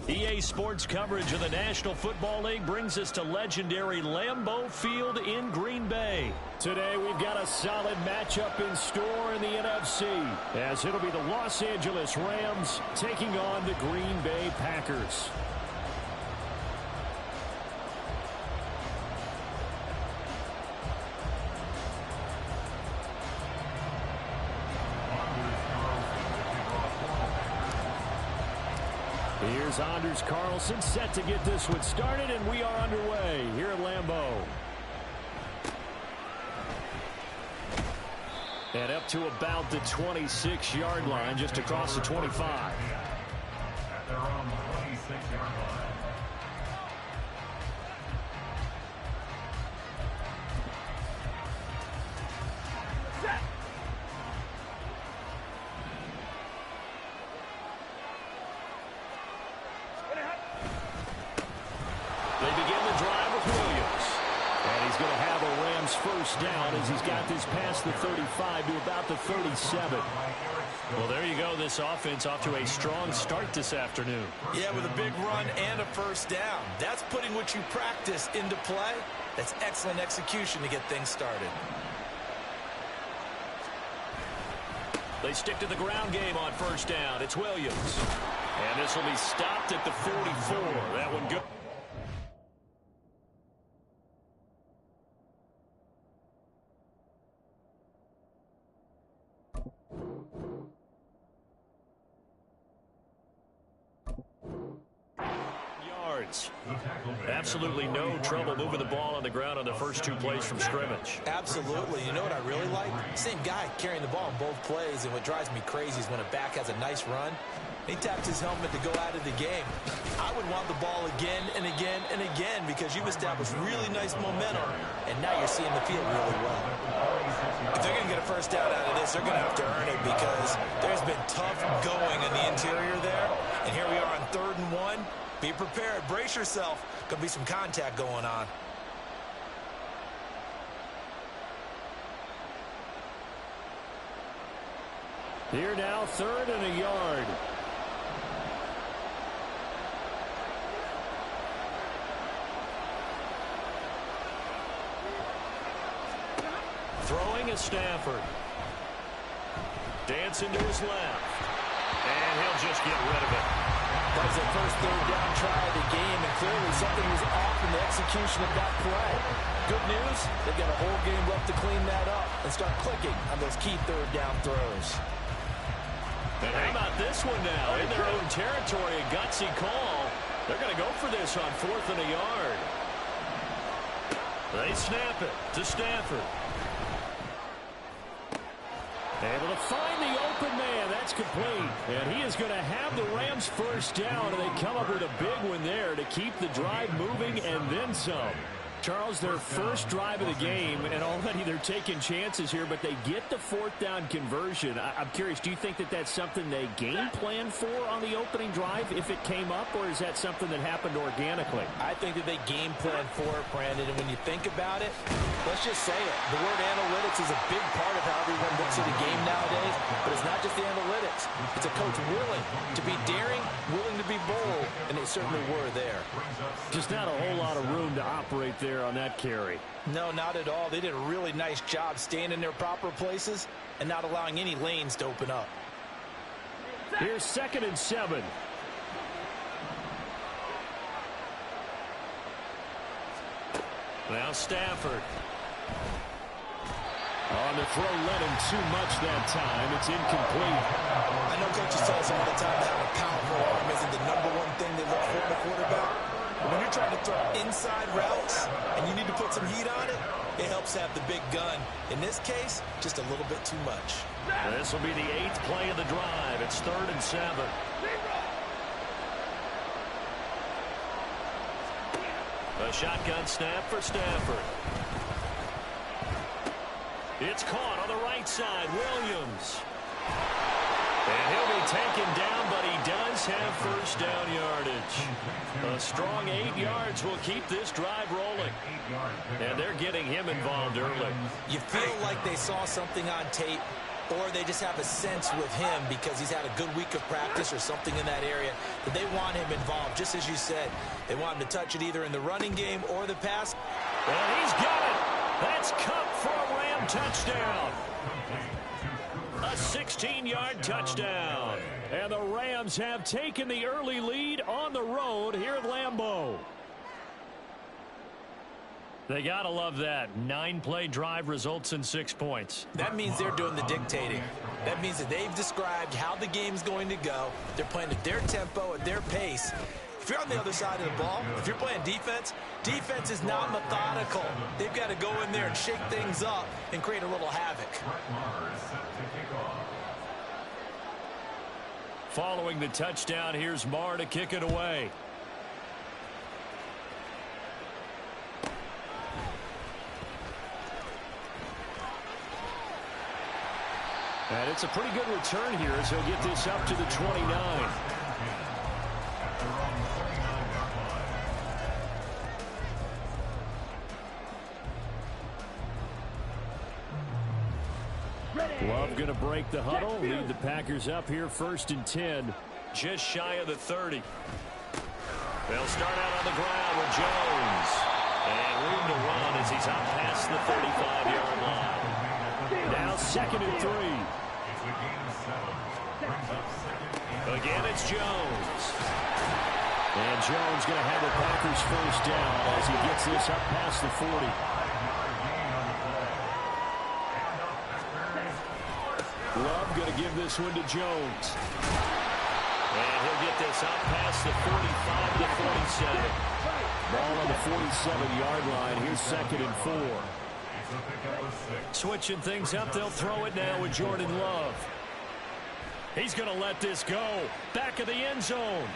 EA Sports coverage of the National Football League brings us to legendary Lambeau Field in Green Bay. Today we've got a solid matchup in store in the NFC, as it'll be the Los Angeles Rams taking on the Green Bay Packers. Here's Anders Carlson set to get this one started, and we are underway here at Lambeau. And up to about the 26-yard line, just across the 25. They're on the 26-yard line. First down as he's got this past the 35 to about the 37. Well, there you go. This offense off to a strong start this afternoon. Yeah, with a big run and a first down. That's putting what you practice into play. That's excellent execution to get things started. They stick to the ground game on first down. It's Williams. And this will be stopped at the 44. That one good. Absolutely no trouble moving the ball on the ground on the first two plays from scrimmage. Absolutely. You know what I really like? Same guy carrying the ball in both plays, and what drives me crazy is when a back has a nice run, he taps his helmet to go out of the game. I would want the ball again and again and again because you've established really nice momentum, and now you're seeing the field really well. If they're going to get a first down out of this, they're going to have to earn it because there's been tough going in the interior there, and here we are on 3rd and 1. Be prepared. Brace yourself. Could be some contact going on. Here now, 3rd and a yard. Throwing is Stafford. Dancing to his left. And he'll just get rid of it. That was their first 3rd down try of the game, and clearly something was off in the execution of that play. Good news, they've got a whole game left to clean that up and start clicking on those key 3rd down throws. And how about this one now? In their own territory, a gutsy call. They're going to go for this on 4th and a yard. They snap it to Stafford. Able to find the open man. That's complete. And he is going to have the Rams first down, and they come up with a big one there to keep the drive moving and then some. Charles, their first drive of the game, and already they're taking chances here, but they get the 4th down conversion. I'm curious, do you think that that's something they game plan for on the opening drive if it came up, or is that something that happened organically? I think that they game plan for it, Brandon, and when you think about it, let's just say it. The word analytics is a big part of how everyone looks at a game nowadays, but it's not just the analytics. It's a coach willing to be daring, willing to be bold, and they certainly were there. Just not a whole lot of room to operate there on that carry. No, not at all. They did a really nice job staying in their proper places and not allowing any lanes to open up. Here's 2nd and 7. Now Stafford. On the throw, led him too much that time. It's incomplete. I know coaches tell us all the time that having a powerful arm isn't the #1 thing they look for in a quarterback. But when you're trying to throw inside routes and you need to put some heat on it, it helps have the big gun. In this case, just a little bit too much. This will be the 8th play of the drive. It's 3rd and 7. A shotgun snap for Stafford. It's caught on the right side. Williams. And he'll be taken down, but he does have first down yardage. A strong 8 yards will keep this drive rolling. And they're getting him involved early. You feel like they saw something on tape or they just have a sense with him because he's had a good week of practice or something in that area that they want him involved. Just as you said, they want him to touch it either in the running game or the pass. And he's got it. That's Cup for a Ram touchdown. A 16-yard touchdown. And the Rams have taken the early lead on the road here at Lambeau. They got to love that. 9-play drive results in 6 points. That means they're doing the dictating. That means that they've described how the game's going to go. They're playing at their tempo, at their pace. If you're on the other side of the ball, if you're playing defense, defense is not methodical. They've got to go in there and shake things up and create a little havoc. Following the touchdown, here's Marr to kick it away. And it's a pretty good return here as he'll get this up to the 29. Love going to break the huddle, lead the Packers up here 1st and 10, just shy of the 30. They'll start out on the ground with Jones. And room to run as he's out past the 35-yard line. Now 2nd and 3. Again, it's Jones. And Jones going to have the Packers 1st down as he gets this up past the 40. Love going to give this one to Jones. And he'll get this up past the 45 to 47. Ball on the 47-yard line. Here's 2nd and 4. Switching things up, they'll throw it now with Jordan Love. He's going to let this go. Back of the end zone.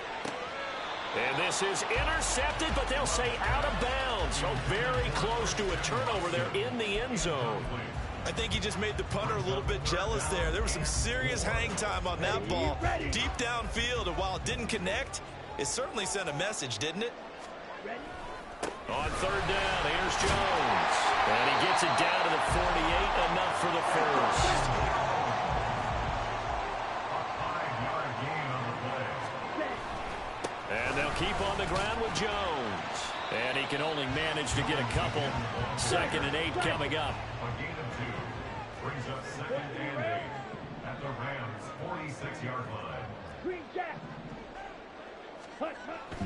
And this is intercepted, but they'll say out of bounds. So very close to a turnover there in the end zone. I think he just made the punter a little bit jealous there. There was some serious hang time on that ball. Deep downfield, and while it didn't connect, it certainly sent a message, didn't it? On 3rd down, here's Jones. And he gets it down to the 48, enough for the first. And they'll keep on the ground with Jones. And he can only manage to get a couple. 2nd and 8 coming up. A gain of 2 brings up 2nd and 8 at the Rams' 46-yard line.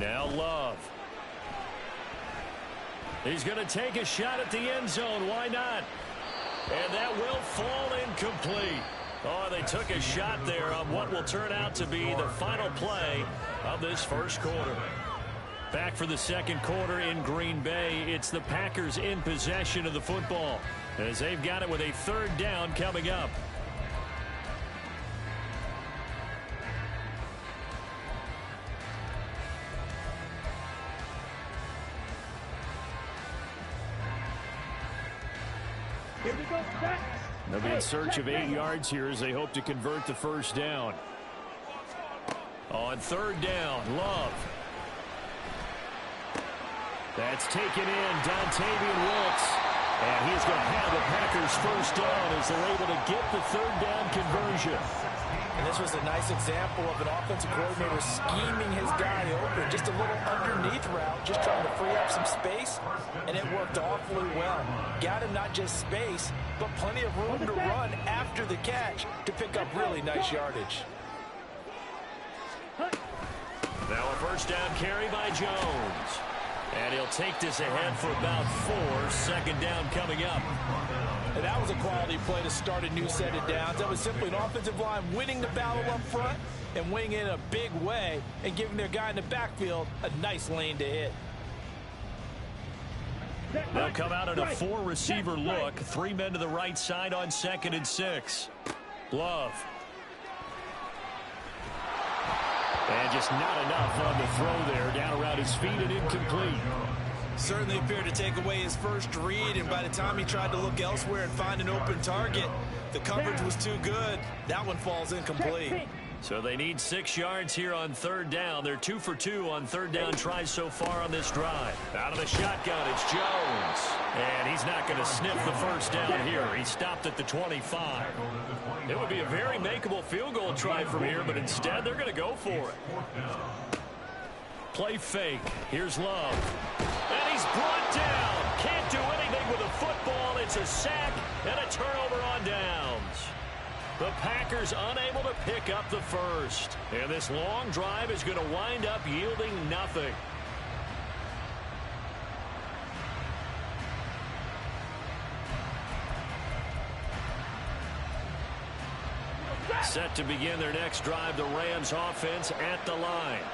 Now Love. He's going to take a shot at the end zone. Why not? And that will fall incomplete. Oh, they took a shot there on what will turn out to be the final play of this 1st quarter. Back for the 2nd quarter in Green Bay. It's the Packers in possession of the football as they've got it with a 3rd down coming up. They'll be in search of 8 yards here as they hope to convert the 1st down. On 3rd down, Love. That's taken in, Dontavian Wilkes. And he's going to have the Packers 1st down as they're able to get the 3rd down conversion. And this was a nice example of an offensive coordinator scheming his guy open. Just a little underneath route, just trying to free up some space, and it worked awfully well. Got him not just space, but plenty of room to run after the catch to pick up really nice yardage. Now a 1st down carry by Jones. And he'll take this ahead for about 4. 2nd down coming up. And that was a quality play to start a new set of downs. That was simply an offensive line winning the battle up front and winning it in a big way and giving their guy in the backfield a nice lane to hit. They'll come out in a 4-receiver look. 3 men to the right side on 2nd and 6. Love. And just not enough on the throw there. Down around his feet and incomplete. Certainly appeared to take away his first read, and by the time he tried to look elsewhere and find an open target, the coverage was too good. That one falls incomplete. So they need 6 yards here on 3rd down. They're 2 for 2 on 3rd down tries so far on this drive. Out of the shotgun, it's Jones. And he's not going to sniff the first down here. He stopped at the 25. It would be a very makeable field goal try from here, but instead they're going to go for it. Play fake. Here's Love. And he's brought down. Can't do anything with a football. It's a sack and a turnover on downs. The Packers unable to pick up the first. And this long drive is going to wind up yielding nothing. Set to begin their next drive, the Rams offense at the line.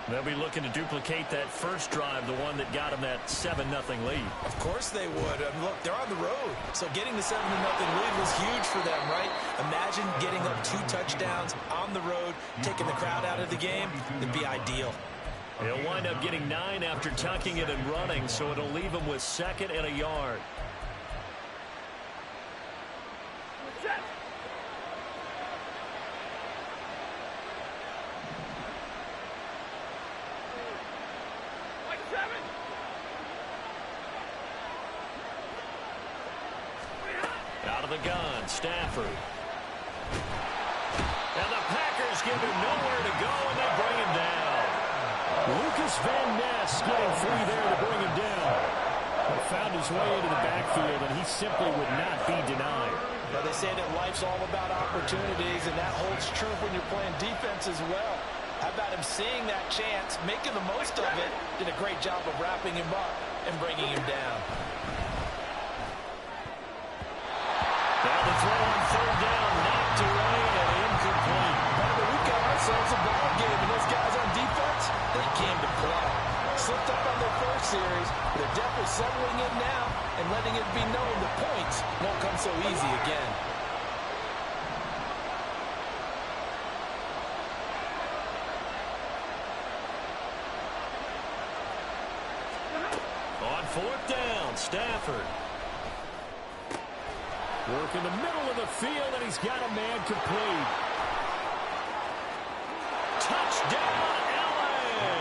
They'll be looking to duplicate that first drive, the one that got them that 7-0 lead. Of course they would. Look, they're on the road. So getting the 7-0 lead was huge for them, right? Imagine getting up 2 touchdowns on the road, taking the crowd out of the game. It'd be ideal. He'll wind up getting 9 after tucking it and running, so it'll leave him with 2nd and a yard. Out of the gun, Stafford. And the Packers give him nowhere to go, and they bring him down. Lucas Van Ness getting free there to bring him down. He found his way into the backfield, and he simply would not be denied. Well, they say that life's all about opportunities, and that holds true when you're playing defense as well. How about him seeing that chance, making the most of it, did a great job of wrapping him up and bringing him down. Now the throw on 3rd down, knocked away and incomplete. But we've got ourselves a ball game, and those guys on defense, they came to play. Slipped up on their first series, but they're definitely settling in now and letting it be known the points won't come so easy again. On 4th down, Stafford. Work in the middle of the field, and he's got a man complete. Touchdown, L.A.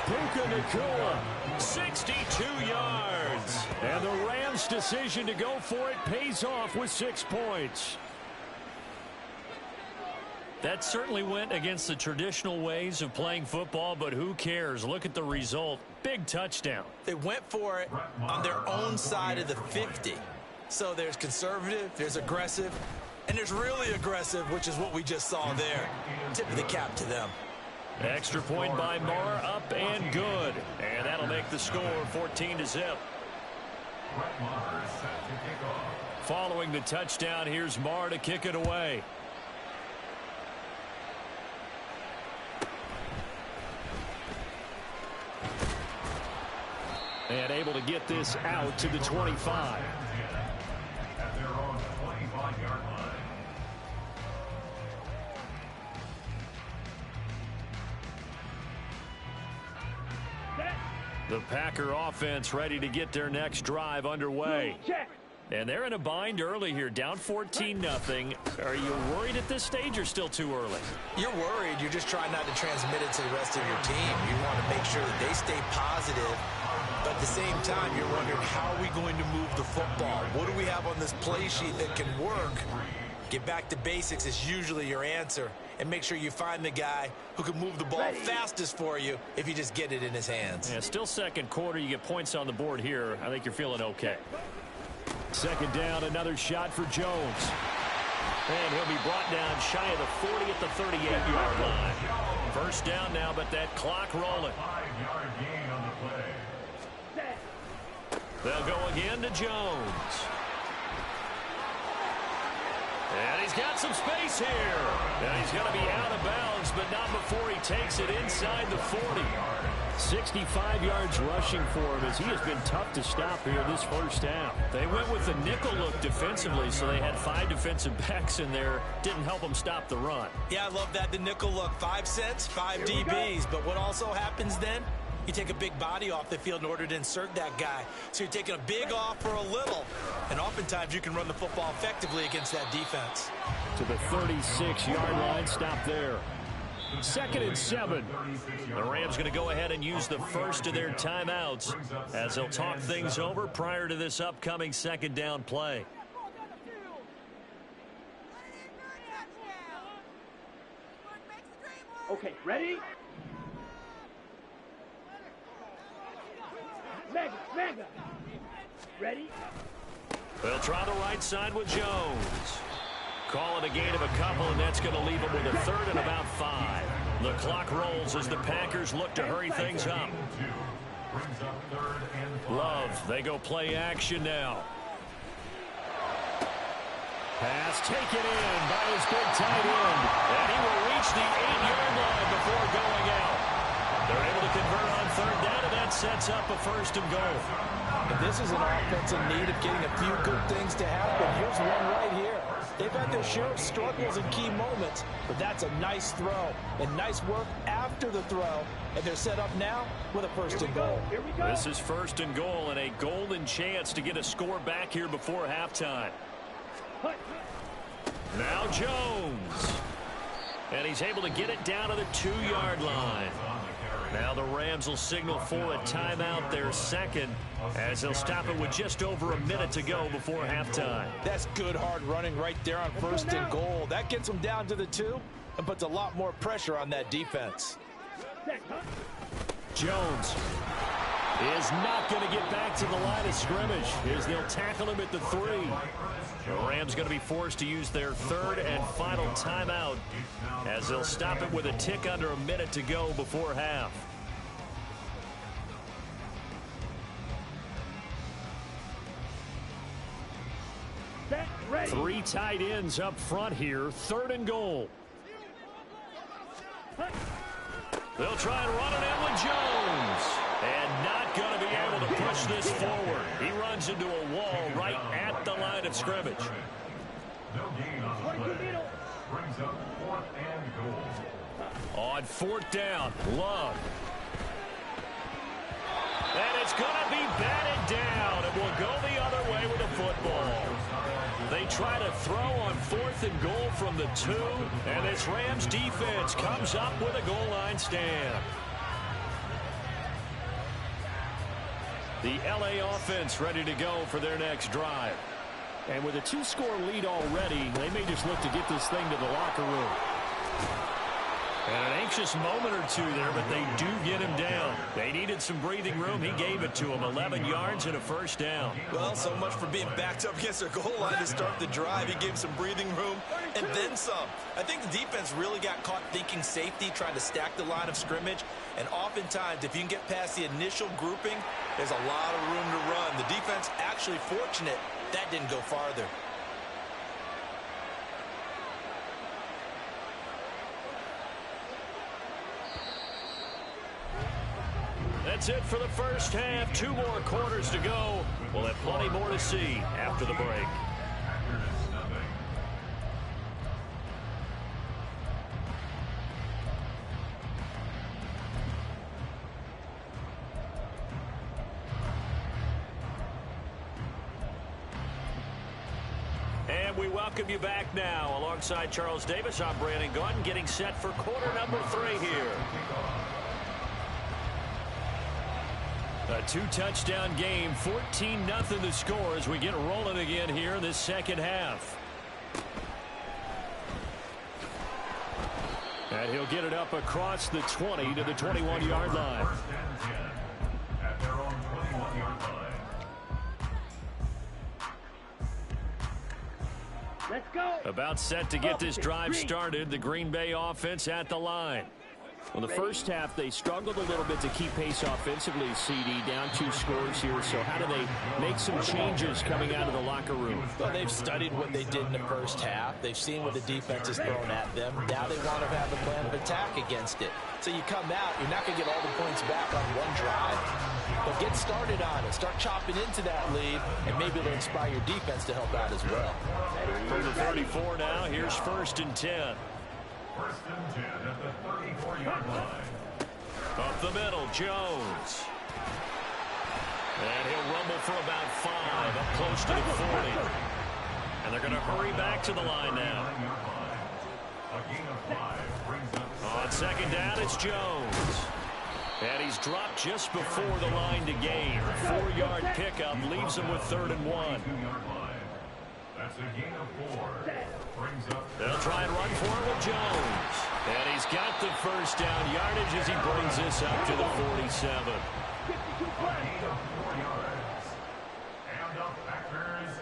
Puka Nacua, 62 yards. And the Rams' decision to go for it pays off with 6 points. That certainly went against the traditional ways of playing football, but who cares? Look at the result. Big touchdown. They went for it on their own side of the 50. So there's conservative, there's aggressive, and there's really aggressive, which is what we just saw there. Tip of the cap to them. Extra point by Marr, up and good. And that'll make the score 14-0. Following the touchdown, here's Marr to kick it away. And able to get this out to the 25. At their own 25-yard line. The Packer offense ready to get their next drive underway. And they're in a bind early here, down 14-0. Are you worried at this stage or still too early? You're worried. You're just trying not to transmit it to the rest of your team. You want to make sure that they stay positive. But at the same time, you're wondering, how are we going to move the football? What do we have on this play sheet that can work? Get back to basics is usually your answer. And make sure you find the guy who can move the ball fastest for you if you just get it in his hands. Yeah, still 2nd quarter. You get points on the board here. I think you're feeling okay. 2nd down, another shot for Jones. And he'll be brought down shy of the 40 at the 38-yard line. 1st down now, but that clock rolling. 5-yard gain on the play. They'll go again to Jones. And he's got some space here. And he's going to be out of bounds, but not before he takes it inside the 40. 65 yards rushing for him as he has been tough to stop here this 1st half. They went with the nickel look defensively, so they had 5 defensive backs in there. Didn't help them stop the run. Yeah, I love that. The nickel look, 5 cents, 5 DBs. But what also happens then? You take a big body off the field in order to insert that guy. So you're taking a big off for a little. And oftentimes you can run the football effectively against that defense. To the 36-yard line, stop there. 2nd and 7. The Rams going to go ahead and use the first of their timeouts as they'll talk things over prior to this upcoming 2nd down play. Okay, ready? Mega. Ready? They'll try the right side with Jones. Call it a gain of a couple, and that's going to leave them with a 3rd and about 5. The clock rolls as the Packers look to hurry things up. Love, they go play action now. Pass taken in by his big tight end. And he will reach the 8-yard line before going out. They're able to convert on 3rd down, and that sets up a 1st and goal. And this is an offense in need of getting a few good things to happen. Here's one right here. They've had their share of struggles in key moments, but that's a nice throw and nice work after the throw. And they're set up now with a 1st and goal. This is 1st and goal and a golden chance to get a score back here before halftime. Now Jones. And he's able to get it down to the 2-yard line. Now the Rams will signal for a timeout, their 2nd, as they'll stop it with just over a minute to go before halftime. That's good hard running right there on 1st and goal. That gets them down to the 2 and puts a lot more pressure on that defense. Jones is not going to get back to the line of scrimmage as they'll tackle him at the 3. The Rams going to be forced to use their 3rd and final timeout as they'll stop it with a tick under a minute to go before half. Ready. 3 tight ends up front here, 3rd and goal. They'll try and run it in with Jones. And not going to be able to push this forward. He runs into a wall right at the line of scrimmage. No gain on the play. Brings up 4th and goal. On 4th down, Love. And it's going to be batted down. It will go the other way with the football. They try to throw on 4th and goal from the 2. And this Rams defense comes up with a goal line stand. The LA offense ready to go for their next drive. And with a 2-score lead already, they may just look to get this thing to the locker room. And an anxious moment or two there, but they do get him down. They needed some breathing room. He gave it to him. 11 yards and a 1st down. Well, so much for being backed up against their goal line to start the drive. He gave some breathing room and then some. I think the defense really got caught thinking safety, trying to stack the line of scrimmage. And oftentimes, if you can get past the initial grouping, there's a lot of room to run. The defense actually fortunate that didn't go farther. That's it for the first half. 2 more quarters to go. We'll have plenty more to see after the break. And we welcome you back now. Alongside Charles Davis, I'm Brandon Gunn, getting set for quarter number 3 here. A 2-touchdown game, 14-0 the score as we get rolling again here in this second half. And he'll get it up across the 20 to the 21-yard line. At their own 21-yard line. Let's go. About set to get this drive started, the Green Bay offense at the line. Well, the first half, they struggled a little bit to keep pace offensively, CD, down 2 scores here. So how do they make some changes coming out of the locker room? Well, they've studied what they did in the first half. They've seen what the defense has thrown at them. Now they want to have a plan of attack against it. So you come out, you're not going to get all the points back on one drive. But get started on it. Start chopping into that lead, and maybe it'll inspire your defense to help out as well. From the 34 now, here's 1st and 10. 1st and 10 at the 34-yard line. Up the middle, Jones. And he'll rumble for about 5, up close to the 40. And they're going to hurry back to the line now. A gain of 5 brings up On second down, it's Jones. And he's dropped just before the line to gain. 4-yard pickup leaves him with 3rd and 1. 2-yard line. That's a gain of 4. Brings up. They'll try and run for it with Jones. And he's got the first down yardage as he brings this up to the 47. A gain of 4 yards. And the Packers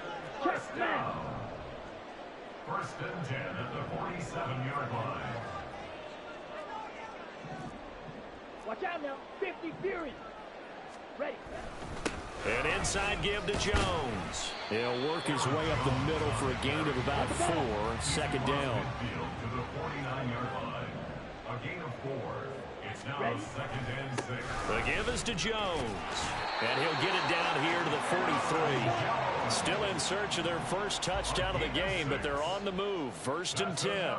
first down. 1st and 10 at the 47-yard line. Watch out now. 50 Fury. Ready. An inside give to Jones. He'll work his way up the middle for a gain of about 4. 2nd down. Field to the 49-yard line. A gain of 4. It's now 2nd and 6. The give is to Jones. And he'll get it down here to the 43. Still in search of their first touchdown of the game, but they're on the move. 1st and 10.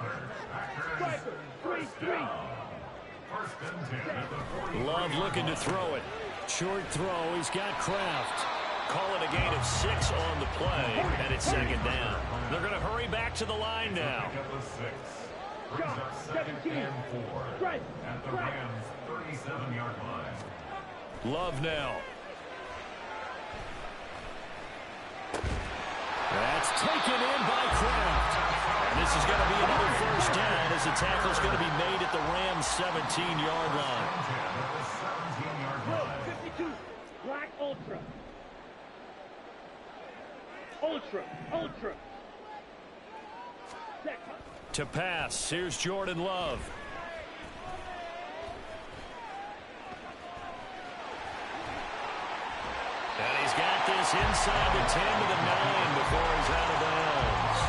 Striker. 3-3. 1st and 10 at the 40. Love looking to throw it. Short throw. He's got Kraft. Call it a gain of 6 on the play, and it's 2nd down. They're going to hurry back to the line now. Pick up a 6. Brings up 2nd and 4. At the Rams' 37-yard line. Love now. That's taken in by Kraft. And this is going to be another first down as the tackle's going to be made at the Rams' 17-yard line. 17-yard line. 52. Black Ultra. Ultra. Ultra. Second. To pass, here's Jordan Love. And he's got this inside the 10 to the 9 before he's out of bounds.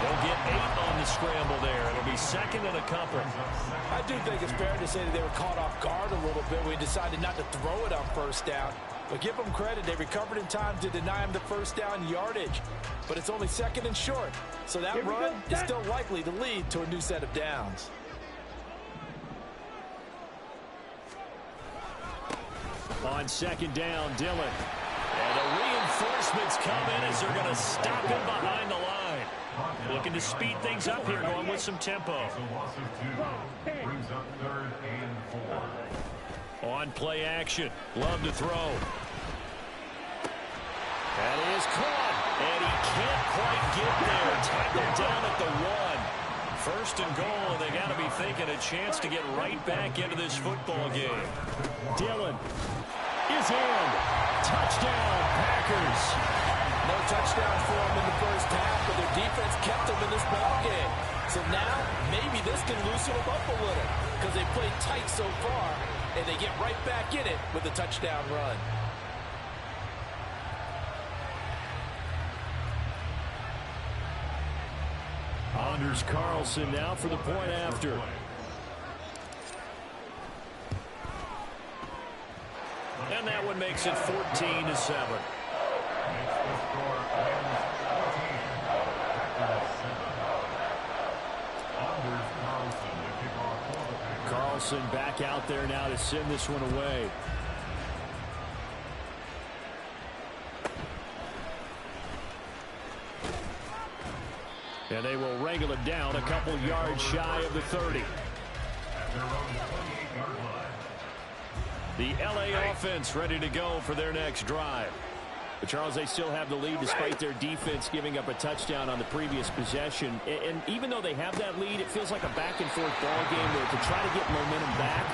They'll get 8 on the scramble there. It'll be 2nd and a couple. I do think it's fair to say that they were caught off guard a little bit. We decided not to throw it on 1st down. But give them credit. They recovered in time to deny him the 1st down yardage. But it's only 2nd and short. So that run is still likely to lead to a new set of downs. On 2nd down, Dillon. And the reinforcements come in as they're going to stop him behind the line. Looking to speed things up here, going with some tempo. It's a loss of 2. Brings up 3rd and 4. On play action. Love to throw. That is caught. And he can't quite get there. Tackled down at the 1. 1st and goal, and they got to be thinking a chance to get right back into this football game. Dillon is in. Touchdown, Packers. No touchdown for them in the 1st half, but their defense kept them in this ball game. So now, maybe this can loosen them up a little because they played tight so far, and they get right back in it with a touchdown run. Anders Carlson now for the point after. And that one makes it 14-7. Carlson back out there now to send this one away. And they will wrangle it down a couple yards shy of the 30. The LA offense ready to go for their next drive. But Charles, they still have the lead despite their defense giving up a touchdown on the previous possession. And even though they have that lead, it feels like a back-and-forth ball game where to try to get momentum back,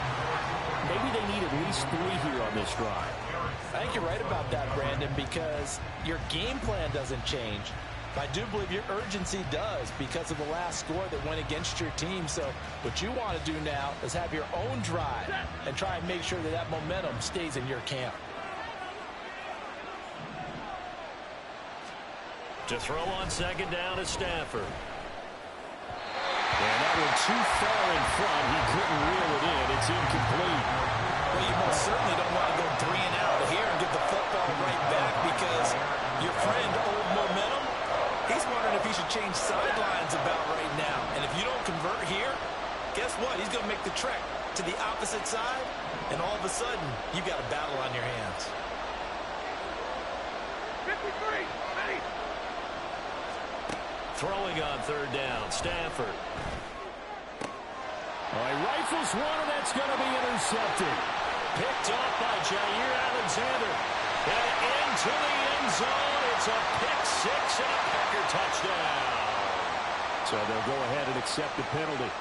maybe they need at least 3 here on this drive. I think you're right about that, Brandon, because your game plan doesn't change. I do believe your urgency does because of the last score that went against your team. So what you want to do now is have your own drive and try and make sure that that momentum stays in your camp. To throw on 2nd down is Stafford. And that one too far in front. He couldn't reel it in. It's incomplete. Well, you most certainly don't want to go 3 and out here and get the football right back because your friend, old momentum, he's wondering if he should change sidelines about right now. And if you don't convert here, guess what? He's going to make the trek to the opposite side, and all of a sudden, you've got a battle on your hands. 53, ready. Throwing on 3rd down, Stafford. Oh, he rifles one, and that's going to be intercepted. Picked off by Jair Alexander. And into the end zone. It's a pick six and a Packer touchdown. So they'll go ahead and accept the penalty.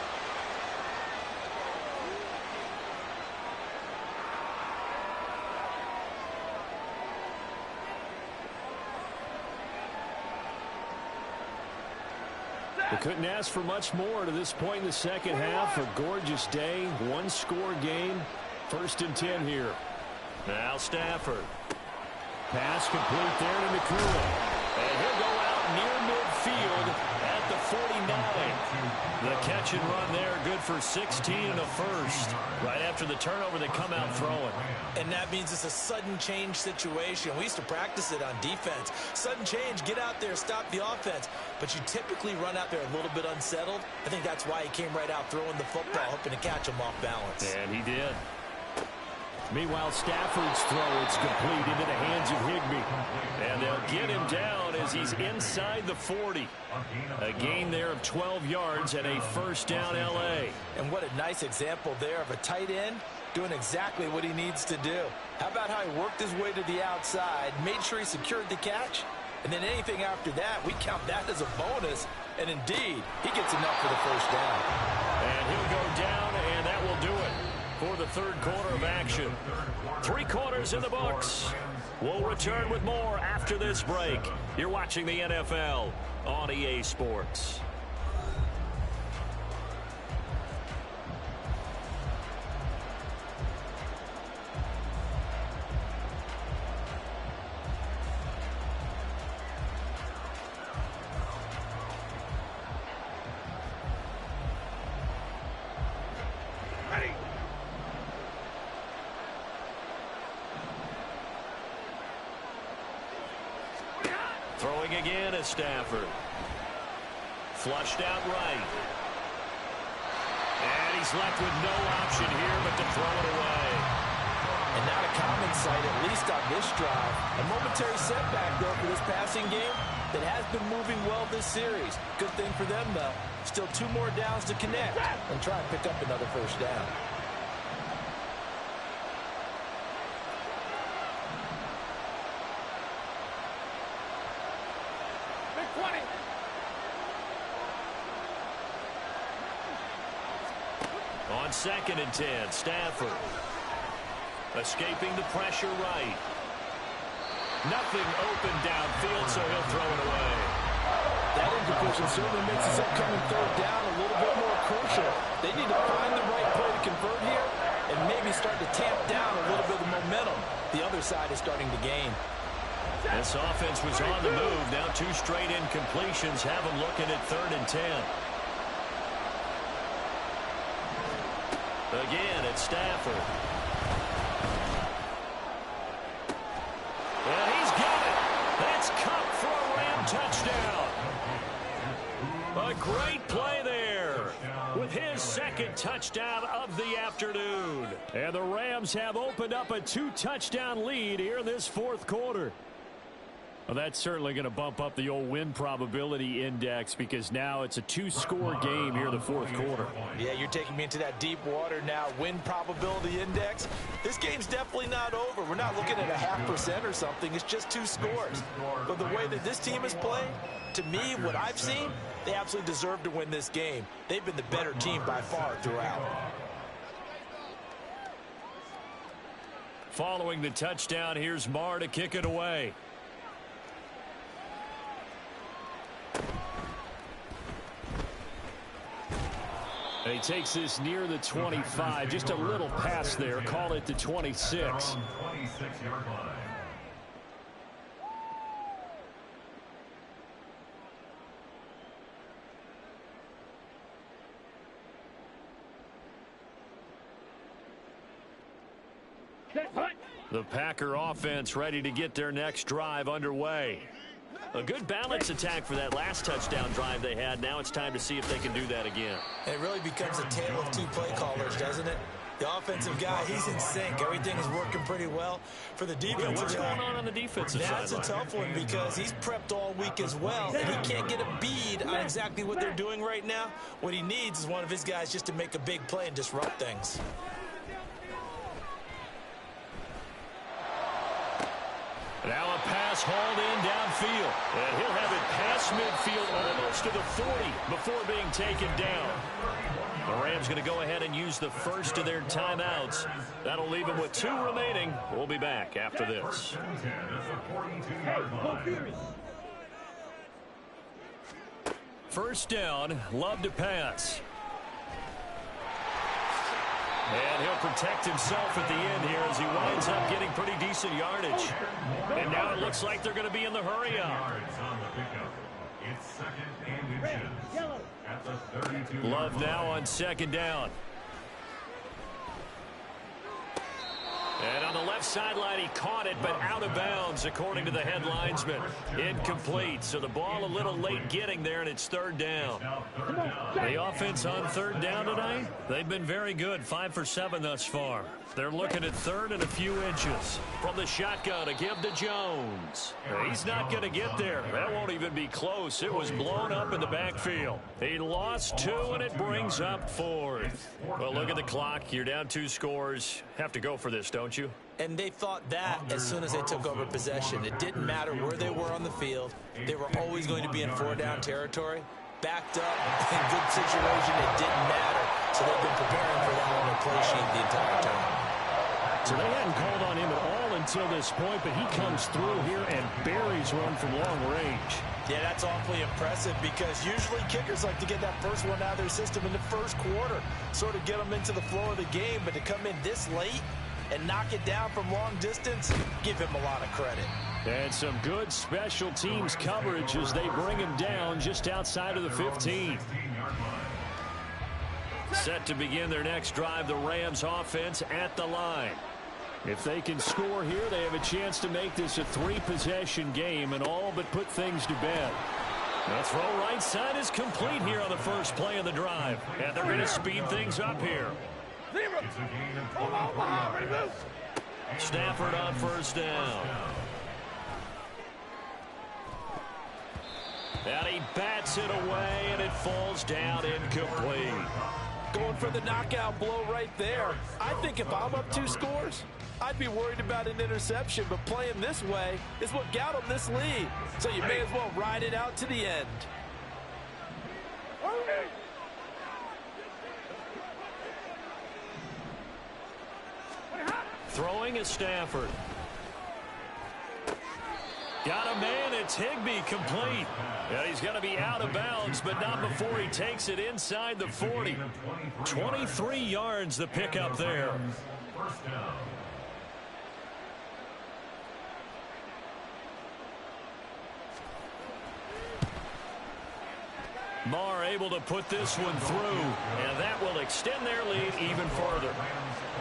We couldn't ask for much more to this point in the second half. A gorgeous day, one-score game. 1st and 10 here. Now Stafford. Pass complete there to Nakua. And he'll go out near midfield at the 49. The catch and run there, good for 16 and a first. Right after the turnover, they come out throwing. And that means it's a sudden change situation. We used to practice it on defense. Sudden change, get out there, stop the offense. But you typically run out there a little bit unsettled. I think that's why he came right out throwing the football, hoping to catch him off balance. And he did. Meanwhile, Stafford's throw, it's complete into the hands of Higbee. And they'll get him down as he's inside the 40. A gain there of 12 yards and a first down L.A. And what a nice example there of a tight end doing exactly what he needs to do. How about how he worked his way to the outside, made sure he secured the catch, and then anything after that, we count that as a bonus. And indeed, he gets enough for the first down. And he'll go down, and that will do it for the third quarter of action. 3 quarters in the books. We'll return with more after this break. You're watching the NFL on EA Sports. Throwing again is Stafford. Flushed out right. And he's left with no option here but to throw it away. And not a common sight, at least on this drive. A momentary setback, though, for this passing game that has been moving well this series. Good thing for them, though. Still 2 more downs to connect and try and pick up another first down. On 2nd and 10, Stafford. Escaping the pressure right. Nothing open downfield, so he'll throw it away. That incompletion certainly makes his upcoming third down a little bit more crucial. They need to find the right play to convert here and maybe start to tamp down a little bit of momentum. The other side is starting to gain. This offense was on the move. Now 2 straight incompletions have them looking at 3rd and 10. Again, it's Stafford. And he's got it. That's Cup for a Ram touchdown. A great play there with his 2nd touchdown of the afternoon. And the Rams have opened up a 2-touchdown lead here in this 4th quarter. Well, that's certainly going to bump up the old win probability index because now it's a 2-score game here in the 4th quarter. Yeah, you're taking me into that deep water now. Win probability index. This game's definitely not over. We're not looking at a 0.5% or something. It's just 2 scores. But the way that this team is playing, to me, what I've seen, they absolutely deserve to win this game. They've been the better team by far throughout. Following the touchdown, here's Marr to kick it away. And he takes this near the 25. Just a little pass there. Call it the 26. 26-yard line. The Packer offense ready to get their next drive underway. A good balance attack for that last touchdown drive they had. Now it's time to see if they can do that again. It really becomes a tale of 2 play callers, doesn't it? The offensive guy, he's in sync. Everything is working pretty well for the defensive What's guy. going on the defensive side? That's a tough one because he's prepped all week as well, and he can't get a bead on exactly what they're doing right now. What he needs is one of his guys just to make a big play and disrupt things. Now a pass hauled in downfield. And he'll have it past midfield almost to the 40 before being taken down. The Rams going to go ahead and use the first of their timeouts. That'll leave them with 2 remaining. We'll be back after this. First down, Love to pass. And he'll protect himself at the end here as he winds up getting pretty decent yardage. And now it looks like they're going to be in the hurry-up. Love now on second down. And on the left sideline, he caught it, but out of bounds, according to the head linesman. Incomplete, so the ball a little late getting there, and it's third down. The offense on third down tonight, they've been very good, 5 for 7 thus far. They're looking at third and a few inches. From the shotgun, a give to Jones. He's not going to get there. That won't even be close. It was blown up in the backfield. He lost 2, and it brings up 4th. Well, look at the clock. You're down 2 scores. Have to go for this, don't you? And they thought that as soon as they took over possession. It didn't matter where they were on the field. They were always going to be in 4-down territory. Backed up, in good situation, it didn't matter. So they've been preparing for that on their play sheet the entire time. So they hadn't called on him at all until this point, but he comes through here and buries one from long range. Yeah, that's awfully impressive because usually kickers like to get that first one out of their system in the first quarter, sort of get them into the flow of the game, but to come in this late and knock it down from long distance, give him a lot of credit. And some good special teams coverage as they bring him down just outside of the 15. Set to begin their next drive, the Rams offense at the line. If they can score here, they have a chance to make this a 3-possession game and all but put things to bed. The throw right side is complete here on the first play of the drive. And they're going to speed things up here. Stafford on first down. And he bats it away, and it falls down incomplete. Going for the knockout blow right there. I think if I'm up 2 scores, I'd be worried about an interception, but playing this way is what got them this lead. So you may as well ride it out to the end. Throwing is Stafford. Got a man, it's Higbee, complete. Yeah, he's going to be out of bounds, but not before he takes it inside the 40. 23 yards the pickup there. Marr able to put this one through, and that will extend their lead even further.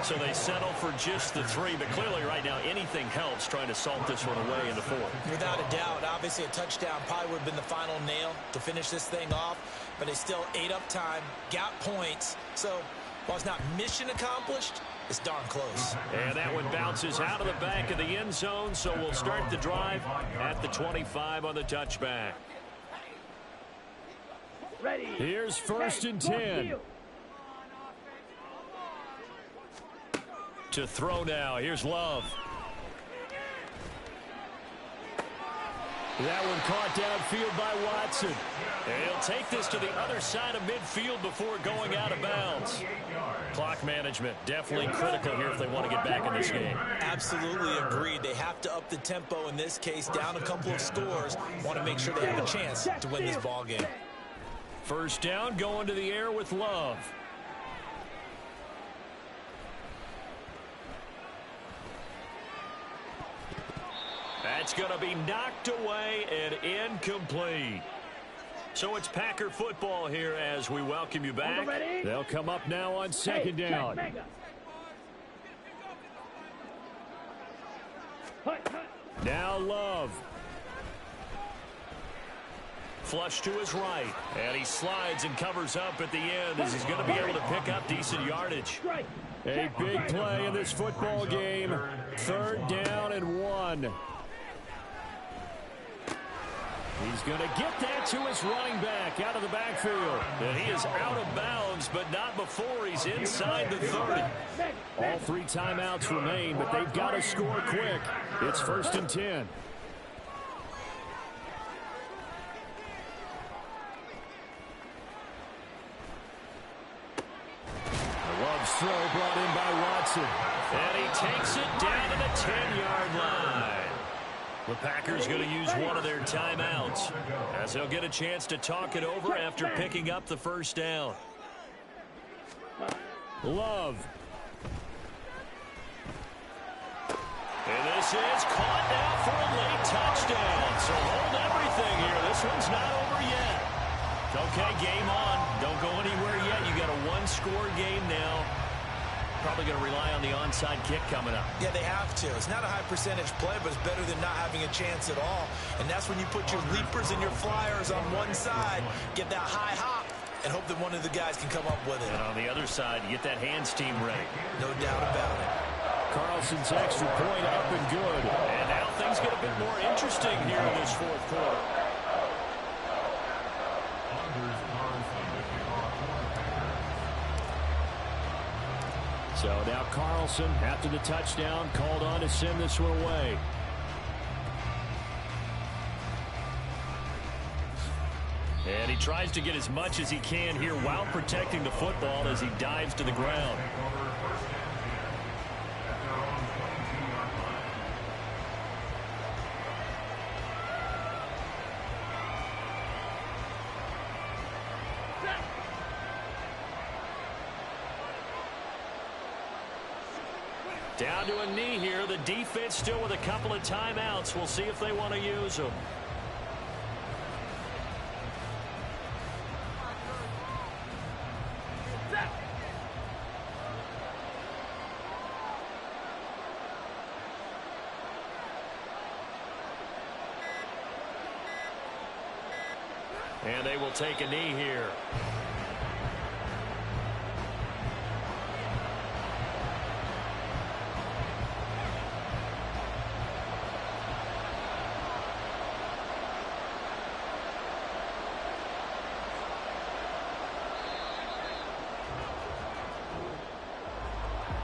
So they settle for just the 3, but clearly right now anything helps trying to salt this one away in the 4th. Without a doubt, obviously a touchdown probably would have been the final nail to finish this thing off, but they still ate up time, got points. So while it's not mission accomplished, it's darn close. And that one bounces out of the back of the end zone, so we'll start the drive at the 25 on the touchback. Ready. Here's first and 10. To throw now. Here's Love. That one caught downfield by Watson. And he'll take this to the other side of midfield before going out of bounds. Clock management definitely critical here if they want to get back in this game. Absolutely agreed. They have to up the tempo in this case, down a couple of scores. Want to make sure they have a chance to win this ball game. First down, going to the air with Love. That's going to be knocked away and incomplete. So it's Packer football here as we welcome you back. They'll come up now on second down. Now Love. Flush to his right. And he slides and covers up at the end as he's going to be able to pick up decent yardage. A big play in this football game. 3rd down and 1. He's going to get that to his running back out of the backfield. And he is out of bounds, but not before he's inside the 30. All 3 timeouts remain, but they've got to score quick. It's 1st and 10. Love's throw brought in by Watson. And he takes it down to the 10-yard line. The Packers going to use one of their timeouts as they'll get a chance to talk it over after picking up the 1st down. Love. And this is caught now for a late touchdown. So hold everything here. This one's not over yet. Okay, game on. Don't go anywhere yet. You got a 1-score game now. Probably going to rely on the onside kick coming up. Yeah, they have to. It's not a high percentage play, but it's better than not having a chance at all. And that's when you put your leapers and your flyers on one side, get that high hop, and hope that one of the guys can come up with it. And on the other side, you get that hands team ready. No doubt about it. Carlson's extra point up and good. And now things get a bit more interesting here in this 4th quarter. So now Carlson, after the touchdown, called on to send this one away. And he tries to get as much as he can here while protecting the football as he dives to the ground. Down to a knee here. The defense still with a couple of timeouts. We'll see if they want to use them. And they will take a knee here.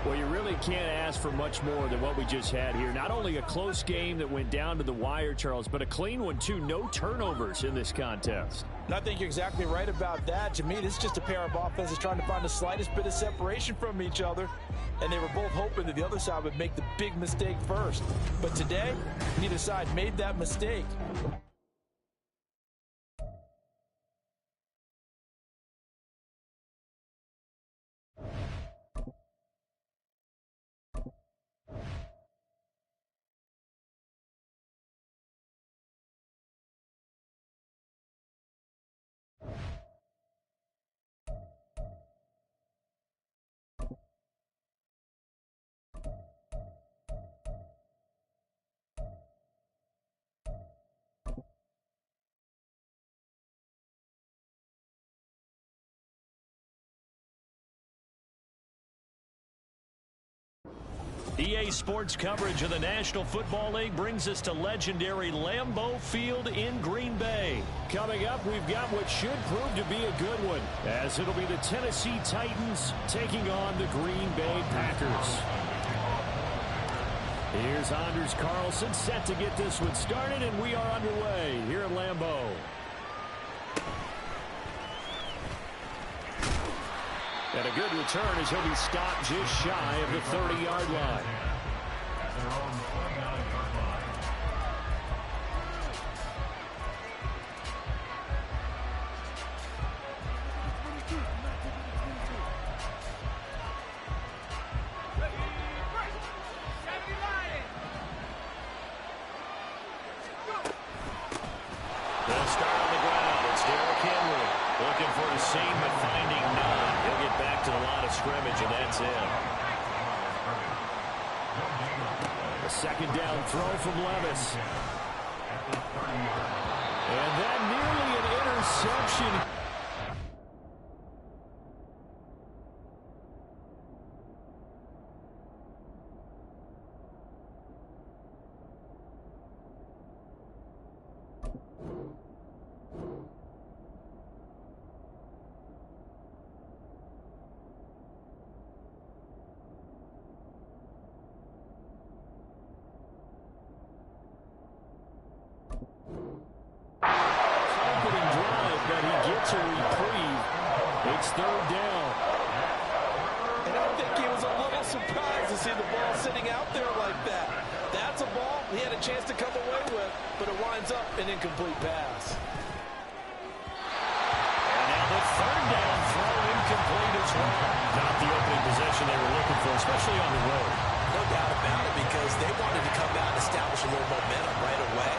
Well, you really can't ask for much more than what we just had here. Not only a close game that went down to the wire, Charles, but a clean one, too. No turnovers in this contest. And I think you're exactly right about that. To me, this is just a pair of offenses trying to find the slightest bit of separation from each other. And they were both hoping that the other side would make the big mistake first. But today, neither side made that mistake. EA Sports coverage of the National Football League brings us to legendary Lambeau Field in Green Bay. Coming up, we've got what should prove to be a good one, as it'll be the Tennessee Titans taking on the Green Bay Packers. Here's Anders Carlson set to get this one started, and we are underway here at Lambeau. And a good return as he'll be stopped just shy of the 30-yard line. They'll start on the ground. It's Derrick Henry looking for a seam, but finding none. He'll get back to the line of scrimmage, and that's it. A second down throw from Levis. And then nearly an interception. A reprieve. It's third down. And I think he was a little surprised to see the ball sitting out there like that. That's a ball he had a chance to come away with, but it winds up an incomplete pass. And now the third down throw incomplete as well. Not the opening possession they were looking for, especially on the road. No doubt about it, because they wanted to come out and establish a little momentum right away.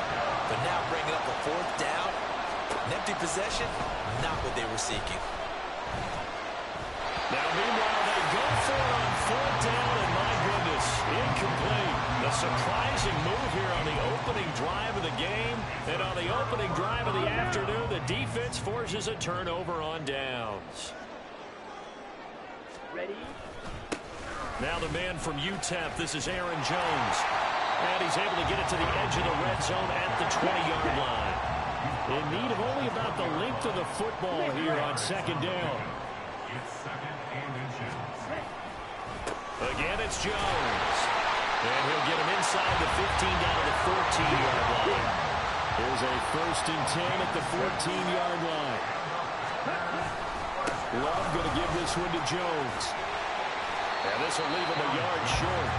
But now bringing up a fourth down, an empty possession, not what they were seeking. Now, meanwhile, they go for it on fourth down, and my goodness, incomplete. A surprising move here on the opening drive of the game. And on the opening drive of the afternoon, the defense forces a turnover on downs. Ready? Now the man from UTEP, this is Aaron Jones. And he's able to get it to the edge of the red zone at the 20-yard line. In need of only about the length of the football here on second down. Again, it's Jones. And he'll get him inside the 15 down to the 14-yard line. Here's a 1st and 10 at the 14-yard line. Love going to give this one to Jones. And this will leave him a yard short.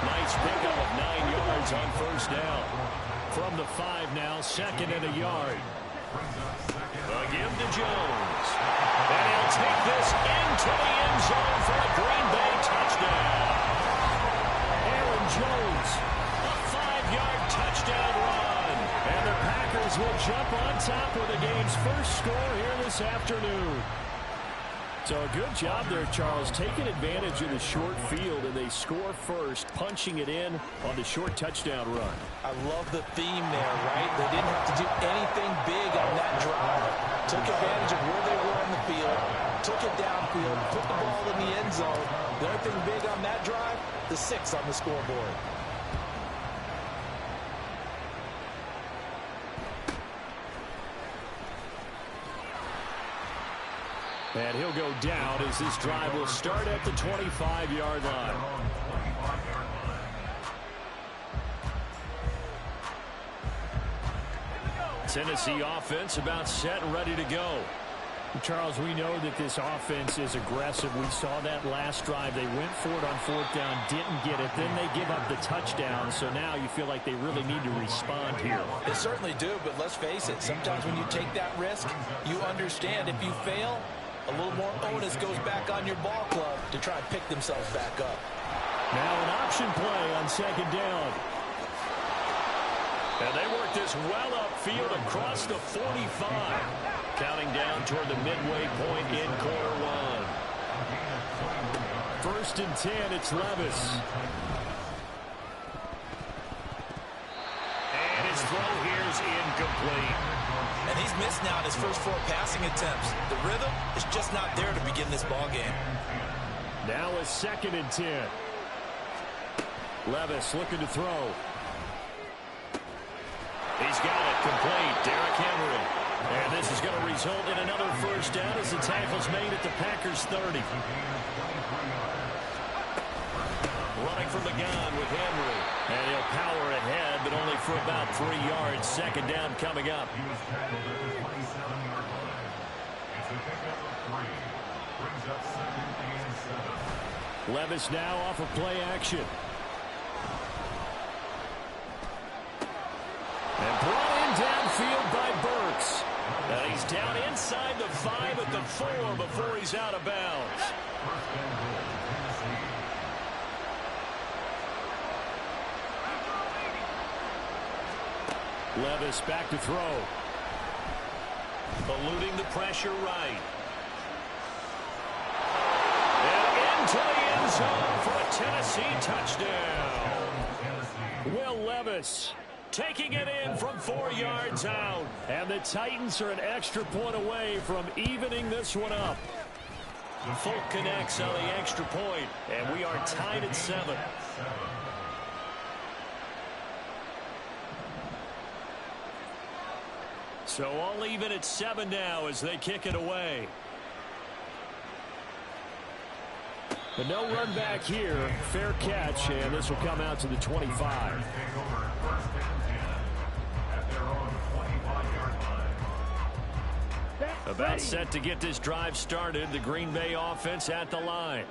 Nice pickup of 9 yards on 1st down. From the 5 now, 2nd and a yard. Again to Jones. And he'll take this into the end zone for a Green Bay touchdown. Aaron Jones, a 5-yard touchdown run. And the Packers will jump on top with the game's first score here this afternoon. So a good job there, Charles, taking advantage of the short field, and they score first, punching it in on the short touchdown run. I love the theme there, right? They didn't have to do anything big on that drive. Took advantage of where they were on the field, took it downfield, put the ball in the end zone. The only thing big on that drive, the 6 on the scoreboard. And he'll go down as this drive will start at the 25-yard line. Tennessee offense about set and ready to go. Charles, we know that this offense is aggressive. We saw that last drive. They went for it on 4th down, didn't get it. Then they give up the touchdown. So now you feel like they really need to respond here. They certainly do, but let's face it. Sometimes when you take that risk, you understand if you fail, a little more onus goes back on your ball club to try and pick themselves back up. Now an option play on 2nd down. And they work this well upfield across the 45. Counting down toward the midway point in quarter 1. 1st and 10, it's Levis. And his throw here is incomplete. And he's missed now in his first 4 passing attempts. The rhythm is just not there to begin this ball game. Now a 2nd and 10. Levis looking to throw. He's got it complete. Derrick Henry. And this is going to result in another 1st down as the tackle's made at the Packers 30. Running from the gun with Henry. And he'll power ahead, but only for about 3 yards. 2nd down coming up. Levis now off of play action. And brought in downfield by Burks. And he's down inside the 5 at the 4 before he's out of bounds. Levis back to throw. Eluding the pressure right. And into the end zone for a Tennessee touchdown. Will Levis Taking it in from 4 yards out. And the Titans are an extra point away from evening this one up. Folk connects on the extra point, and we are tied at 7. So all even at 7 now as they kick it away. But no run back here. Fair catch, and this will come out to the 25. About set to get this drive started. The Green Bay offense at the line.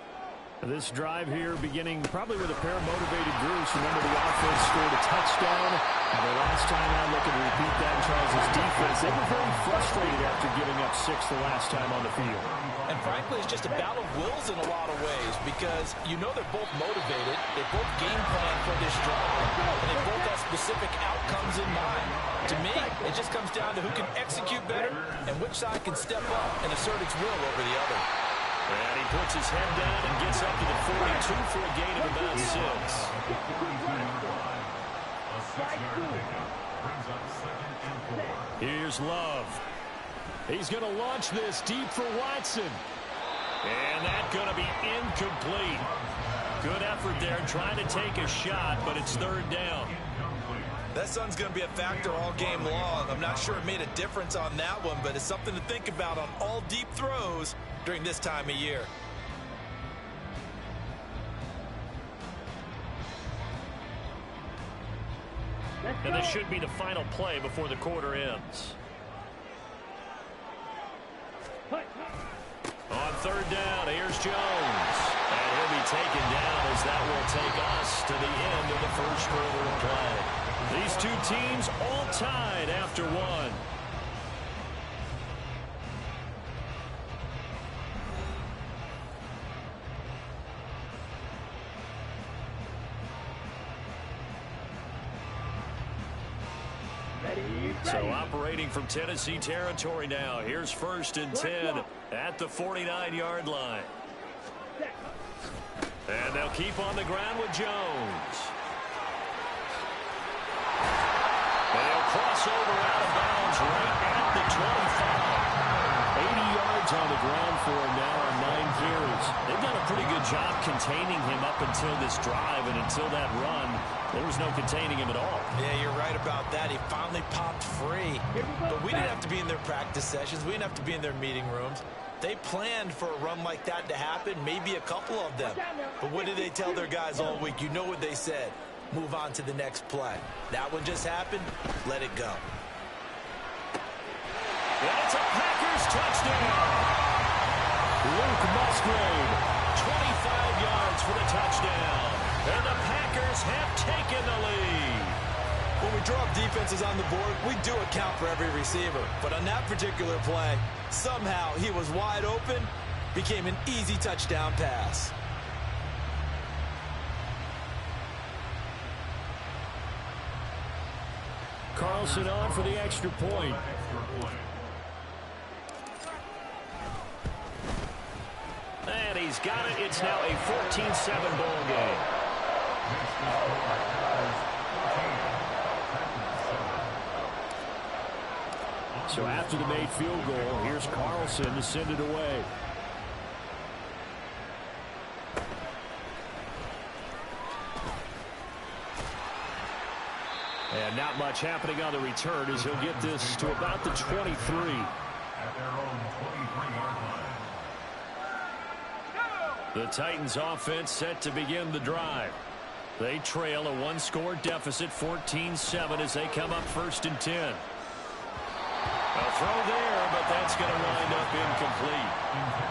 This drive here beginning probably with a pair of motivated groups. Remember, the offense scored a touchdown. The last time out, looking to repeat that in Charles' defense. They were very frustrated after giving up 6 the last time on the field. And frankly, it's just a battle of wills in a lot of ways because you know they're both motivated. They both game plan for this drive. And they both have specific outcomes in mind. To me, it just comes down to who can execute better and which side can step up and assert its will over the other. And he puts his head down and gets up to the 42 for a gain of about 6. Here's Love. He's going to launch this deep for Watson. And that's going to be incomplete. Good effort there trying to take a shot, but it's 3rd down. That sun's going to be a factor all game long. I'm not sure it made a difference on that one, but it's something to think about on all deep throws during this time of year. And this should be the final play before the quarter ends. On 3rd down, here's Jones. And he'll be taken down as that will take us to the end of the first quarter of play. These two teams all tied after 1. So operating from Tennessee territory now. Here's 1st and 10 at the 49-yard line. And they'll keep on the ground with Jones. And they'll cross over out of bounds right at the 25. 80 yards on the ground for him now on 9 carries. They've done a pretty good job containing him up until this drive, and until that run, there was no containing him at all. Yeah, you're right about that. He finally popped free. But we didn't have to be in their practice sessions. We didn't have to be in their meeting rooms. They planned for a run like that to happen, maybe a couple of them. But what did they tell their guys all week? You know what they said. Move on to the next play. That one just happened. Let it go. And it's a Packers touchdown. Luke Musgrave, 25 yards for the touchdown. And the Packers have taken the lead. When we draw up defenses on the board, we do account for every receiver. But on that particular play, somehow he was wide open, became an easy touchdown pass. Carlson on for the extra point. And he's got it. It's now a 14-7 ball game. So after the made field goal, here's Carlson to send it away. And not much happening on the return as he'll get this to about the 23. At their own 23-yard line. The Titans offense set to begin the drive. They trail a 1-score deficit, 14-7, as they come up 1st and 10. A throw there, but that's going to wind up incomplete.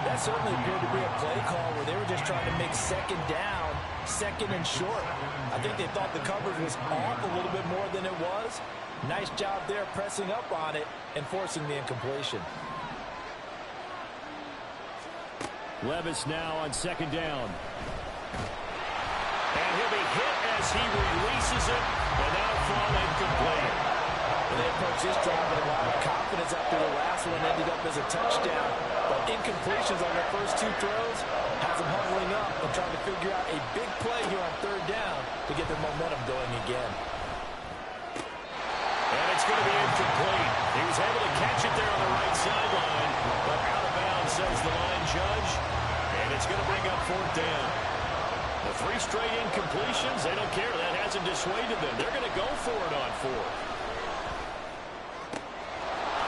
That certainly appeared to be a play call where they were just trying to make 2nd down, 2nd and short. I think they thought the coverage was off a little bit more than it was. Nice job there pressing up on it and forcing the incompletion. Levis now on 2nd down. And he'll be hit as he releases it, and that'll fall incomplete. They approached this drive with a lot of confidence after the last one ended up as a touchdown. But incompletions on their first 2 throws has them huddling up and trying to figure out a big play here on 3rd down to get their momentum going again. going to be incomplete. He was able to catch it there on the right sideline, but out of bounds, says the line judge, and it's going to bring up fourth down. The 3 straight incompletions, they don't care. That hasn't dissuaded them. They're going to go for it on fourth.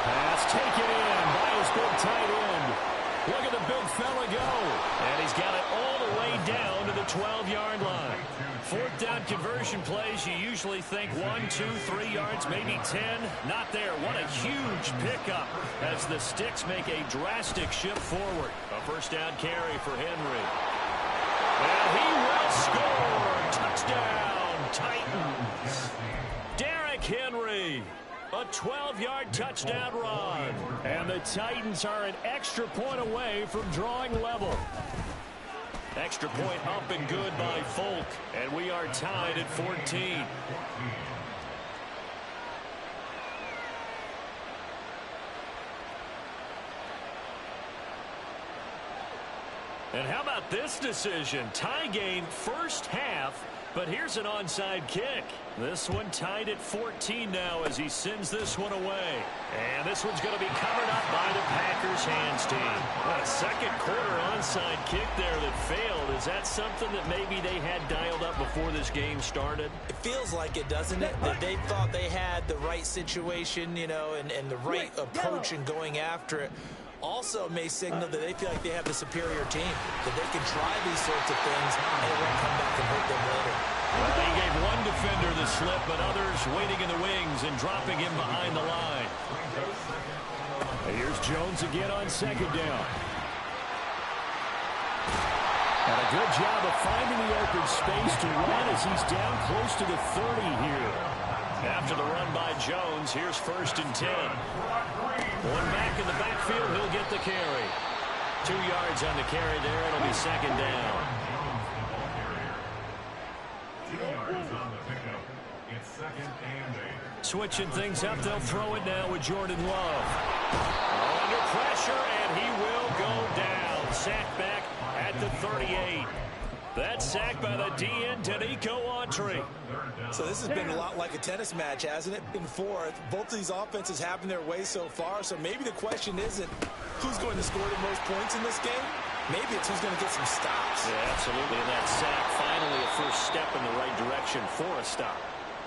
Pass taken in by his big tight end. Look at the big fella go. And he's got it all the way down to the 12-yard line. Fourth down conversion plays, you usually think 1, 2, 3 yards, maybe 10. Not there. What a huge pickup as the Sticks make a drastic shift forward. A first down carry for Henry. And he will score. Touchdown, Titans. Derrick Henry. A 12-yard touchdown run. And the Titans are an extra point away from drawing level. Extra point up and good by Folk. And we are tied at 14. And how about this decision? Tie game first half, but here's an onside kick. This one tied at 14 now as he sends this one away. And this one's going to be covered up by the Packers hands team. What a second quarter onside kick there that failed. Is that something that maybe they had dialed up before this game started? It feels like it, doesn't it? That they thought they had the right situation, you know, and the right approach in going after it. Also may signal that they feel like they have the superior team, that they can try these sorts of things and it won't come back and hurt them later. Well, he gave one defender the slip, but others waiting in the wings and dropping him behind the line. And here's Jones again on second down. And a good job of finding the open space to run as he's down close to the 30 here. After the run by Jones, here's first and 10. One back in the backfield, he'll get the carry. 2 yards on the carry there, it'll be second down. 2 yards on the pickup. It's second and 8. Switching things up, they'll throw it now with Jordan Love. Under pressure, and he will go down. Sacked back at the 38. That's sacked by the DN, Danico Autry. So this has been a lot like a tennis match, hasn't it? In fourth, both of these offenses having their way so far. So maybe the question isn't who's going to score the most points in this game. Maybe it's who's going to get some stops. Yeah, absolutely. And that sack, finally a first step in the right direction for a stop.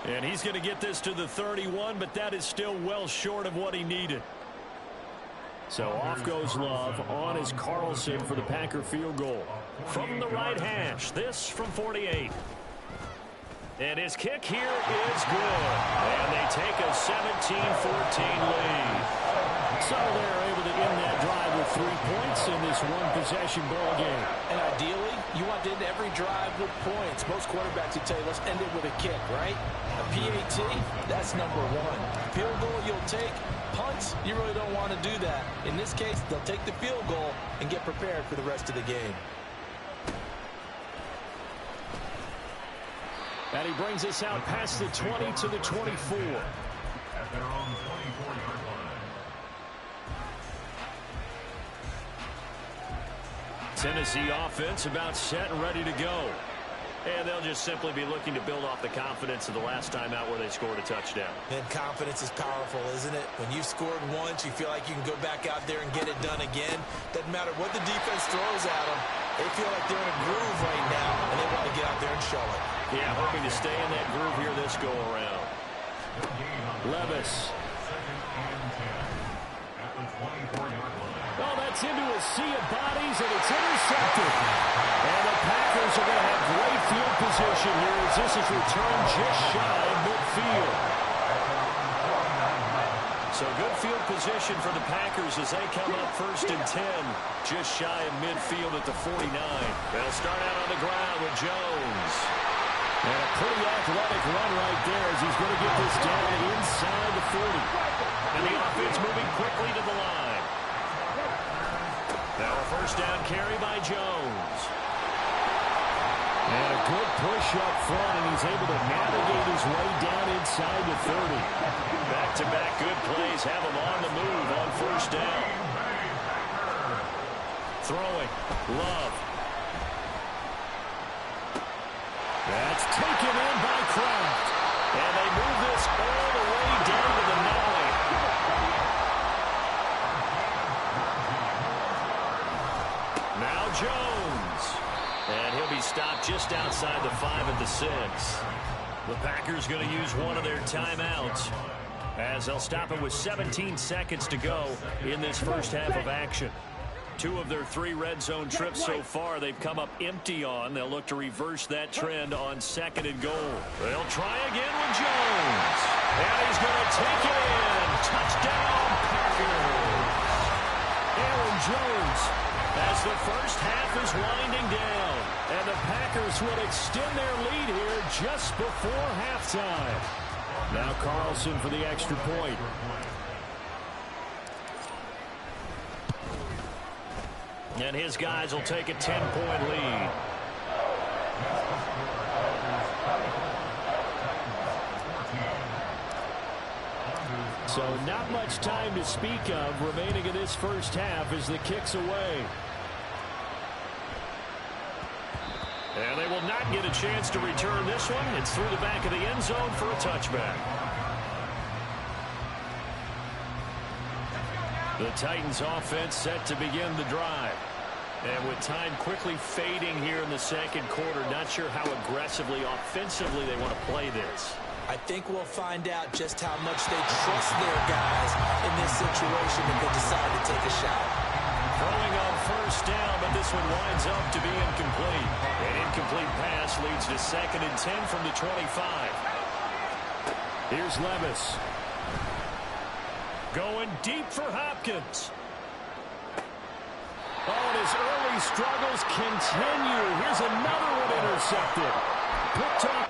And he's going to get this to the 31, but that is still well short of what he needed. So off goes Love. On is Carlson for the Packer field goal. From the right hash, this from 48. And his kick here is good. And they take a 17-14 lead. So they're able to end that drive with 3 points in this one-possession ball game. And ideally, you want to end every drive with points. Most quarterbacks would tell you, let's end it with a kick, right? A PAT, that's number one. Field goal you'll take. Punts, you really don't want to do that. In this case, they'll take the field goal and get prepared for the rest of the game. And he brings us out past the 20 to the 24. At their own 24-yard line. Tennessee offense about set and ready to go. And they'll just simply be looking to build off the confidence of the last time out where they scored a touchdown. And confidence is powerful, isn't it? When you've scored once, you feel like you can go back out there and get it done again. Doesn't matter what the defense throws at them. They feel like they're in a groove right now, and they want to get out there and show it. Yeah, hoping to stay in that groove here this go-around. Levis. Second and 10. At the 24-yard line. Oh, that's into a sea of bodies, and it's intercepted. And the Packers are going to have great field position here as this is returned just shy of midfield. So good field position for the Packers as they come up first and 10, just shy of midfield at the 49. They'll start out on the ground with Jones. And a pretty athletic run right there as he's going to get this down inside the 40. And the offense moving quickly to the line. Now a first down carry by Jones. And a good push up front, and he's able to navigate his way down inside the 30. Back-to-back good plays have him on the move on first down. Throwing. Love. That's taken in by Kraft. And they move this all the way down to the Jones. And he'll be stopped just outside the 5 at the 6. The Packers going to use one of their timeouts, as they'll stop it with 17 seconds to go in this first half of action. 2 of their 3 red zone trips so far they've come up empty on. They'll look to reverse that trend on 2nd and goal. They'll try again with Jones. And he's going to take it in. Touchdown, Packers. Aaron Jones, as the first half is winding down. And the Packers will extend their lead here just before halftime. Now Carlson for the extra point. And his guys will take a 10-point lead. So not much time to speak of remaining in this first half as the kick's away. And they will not get a chance to return this one. It's through the back of the end zone for a touchback. The Titans offense set to begin the drive. And with time quickly fading here in the second quarter, not sure how aggressively, offensively they want to play this. I think we'll find out just how much they trust their guys in this situation if they decide to take a shot. Throwing on first down, but this one winds up to be incomplete. An incomplete pass leads to 2nd and 10 from the 25. Here's Levis. Going deep for Hopkins. Oh, and his early struggles continue. Here's another one intercepted. Picked up.